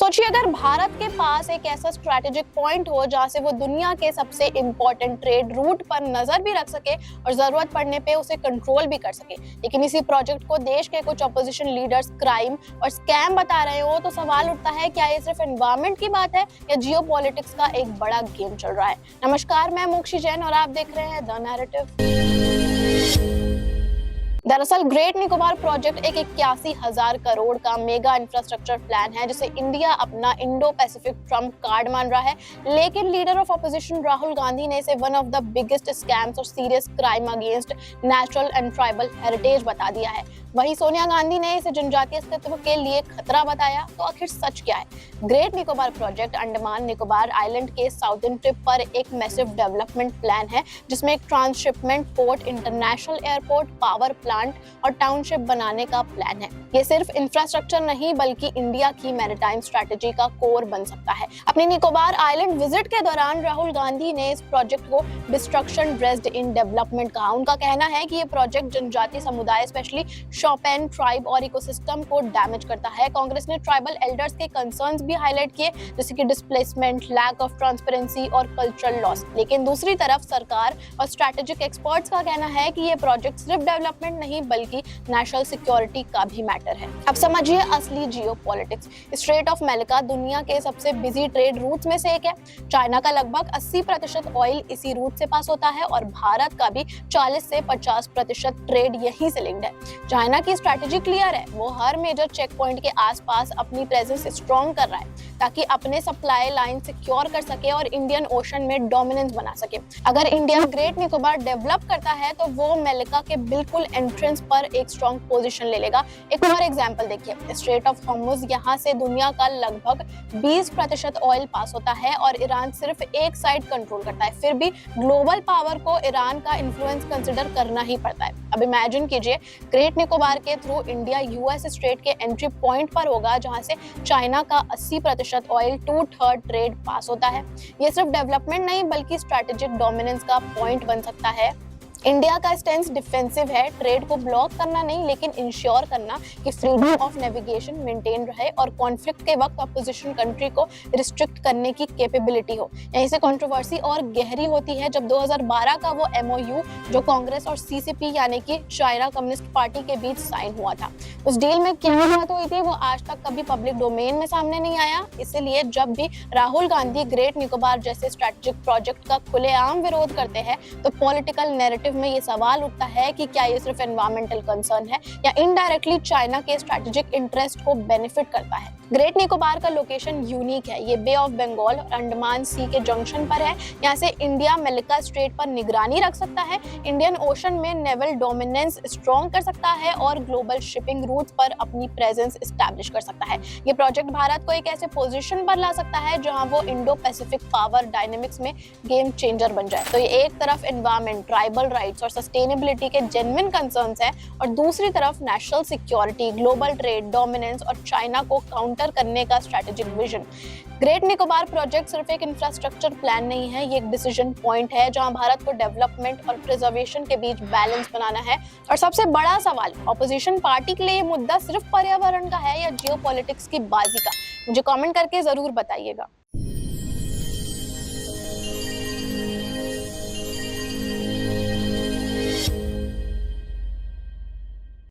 सोचिए अगर भारत के पास एक ऐसा स्ट्रैटेजिक पॉइंट हो जहां से वो दुनिया के सबसे इंपॉर्टेंट ट्रेड रूट पर नजर भी रख सके और जरूरत पड़ने पे उसे कंट्रोल भी कर सके। लेकिन इसी प्रोजेक्ट को देश के कुछ अपोजिशन लीडर्स क्राइम और स्कैम बता रहे हो तो सवाल उठता है, क्या ये सिर्फ एनवायरमेंट की बात है या जियोपॉलिटिक्स का एक बड़ा गेम चल रहा है। नमस्कार, मैं मोक्षी जैन और आप देख रहे हैं द नैरेटिव। दरअसल ग्रेट निकोबार प्रोजेक्ट एक 81,000 करोड़ का मेगा इंफ्रास्ट्रक्चर प्लान है जिसे इंडिया अपना इंडो पैसिफिक ट्रम्प कार्ड मान रहा है। लेकिन leader of opposition Rahul Gandhi ने इसे one of the biggest scams और serious crime against natural and tribal heritage बता दिया है। वहीं सोनिया गांधी ने इसे जनजातीय अस्तित्व के लिए खतरा बताया। तो आखिर सच क्या है? Great Nicobar project Andaman Nicobar island के साउथर्न टिप पर एक मैसिव डेवलपमेंट प्लान है जिसमें एक transshipment port, international airport, power plant और टाउनशिप बनाने का प्लान है। ये सिर्फ इंफ्रास्ट्रक्चर नहीं बल्कि इंडिया की मैरीटाइम स्ट्रेटेजी का कोर बन सकता है। अपनी निकोबार आइलैंड विजिट के दौरान राहुल गांधी ने इस प्रोजेक्ट को डिस्ट्रक्शन ड्रेस्ड इन डेवलपमेंट कहा। उनका कहना है कि ये प्रोजेक्ट जनजातीय समुदाय स्पेशली शॉपेन ट्राइब और इकोसिस्टम को डैमेज करता है। कांग्रेस ने ट्राइबल एल्डर्स के कंसर्न्स भी हाईलाइट किए जैसे कि डिस्प्लेसमेंट, लैक ऑफ ट्रांसपेरेंसी और कल्चरल लॉस। लेकिन दूसरी तरफ सरकार और स्ट्रेटेजिक एक्सपर्ट्स का कहना है कि ये प्रोजेक्ट सिर्फ डेवलपमेंट नहीं बल्कि नेशनल सिक्योरिटी का भी मैटर है। अब समझिए असली जियोपॉलिटिक्स। स्ट्रेट ऑफ मैलिका दुनिया के सबसे बिजी ट्रेड रूट्स में से एक है। चाइना का लगभग 80% ऑयल इसी रूट से पास होता है और भारत का भी 40 से 50% ट्रेड यहीं से लिंक्ड है। चाइना की स्ट्रैटेजी क्लियर है, वो हर मेजर चेक पॉइंट के आसपास अपनी प्रेजेंस स्ट्रॉन्ग कर रहा है ताकि अपने सप्लाई लाइन सिक्योर कर सके और इंडियन ओशन में डोमिनेंस बना सके। अगर इंडिया ग्रेट निकोबार डेवलप करता है तो वो मैलिका के बिल्कुल एंट्रेंस पर एक स्ट्रॉन्ग पोजीशन ले लेगा। एक और एग्जांपल देखिए, स्ट्रेट ऑफ हॉर्मुज, यहाँ से दुनिया का लगभग 20% ऑयल पास होता है और ईरान सिर्फ एक साइड कंट्रोल करता है। फिर भी ग्लोबल पावर को ईरान का इन्फ्लुएंस कंसिडर करना ही पड़ता है। अब इमेजिन कीजिए ग्रेट निकोबार के थ्रू इंडिया यूएस स्ट्रेट के एंट्री पॉइंट पर होगा जहां से चाइना का 80% ऑयल 2/3 ट्रेड पास होता है। ये सिर्फ डेवलपमेंट नहीं बल्कि स्ट्रैटेजिक डोमिनेंस का पॉइंट बन सकता है। इंडिया का स्टैंस डिफेंसिव है, ट्रेड को ब्लॉक करना नहीं लेकिन इंश्योर करना कि फ्रीडम ऑफ नेविगेशन मेंटेन रहे और कॉन्फ्लिक्ट के वक्त अपोजिशन कंट्री को रिस्ट्रिक्ट करने की कैपेबिलिटी हो। यहीं से कंट्रोवर्सी और गहरी होती है जब 2012 का वो एमओयू जो कांग्रेस और सीसीपी यानी कि चाइना कम्युनिस्ट पार्टी के बीच साइन हुआ था। उस डील में क्या बात हुई थी वो आज तक कभी पब्लिक डोमेन में सामने नहीं आया। इसीलिए जब भी राहुल गांधी ग्रेट निकोबार जैसे स्ट्रेटेजिक प्रोजेक्ट का खुलेआम विरोध करते हैं तो पॉलिटिकल नैरेटिव में ये सवाल उठता है कि क्या ये सिर्फ एनवायरमेंटल कंसर्न है या इनडायरेक्टली चाइना के स्ट्रेटेजिक इंटरेस्ट को बेनिफिट करता है। ग्रेट निकोबार का लोकेशन यूनिक है। ये बे ऑफ बंगाल और अंडमान सी के जंक्शन पर है। यहाँ से इंडिया मैलिका स्ट्रेट पर निगरानी रख सकता है, इंडियन ओशन में नेवल डोमिनेंस स्ट्रॉन्ग कर सकता है और ग्लोबल शिपिंग रूट्स पर अपनी प्रेजेंस एस्टैब्लिश कर सकता है। ये प्रोजेक्ट भारत को एक ऐसे पोजीशन पर ला सकता है जहां वो इंडो पैसिफिक पावर डायनेमिक्स में गेम चेंजर बन जाए। तो ये एक तरफ एनवायरमेंट, ट्राइबल राइट्स और सस्टेनेबिलिटी के जेन्युइन कंसर्न्स है और दूसरी तरफ national security, global trade, dominance और चाइना को काउंटर करने का strategic vision. Great Nicobar project सिर्फ एक इंफ्रास्ट्रक्चर प्लान नहीं है, ये एक डिसीजन पॉइंट है जहां भारत को डेवलपमेंट और प्रिजर्वेशन के बीच बैलेंस बनाना है। और सबसे बड़ा सवाल, ऑपोजिशन पार्टी के लिए ये मुद्दा सिर्फ पर्यावरण का है या जियोपॉलिटिक्स की बाजी का? मुझे कमेंट करके जरूर बताइएगा।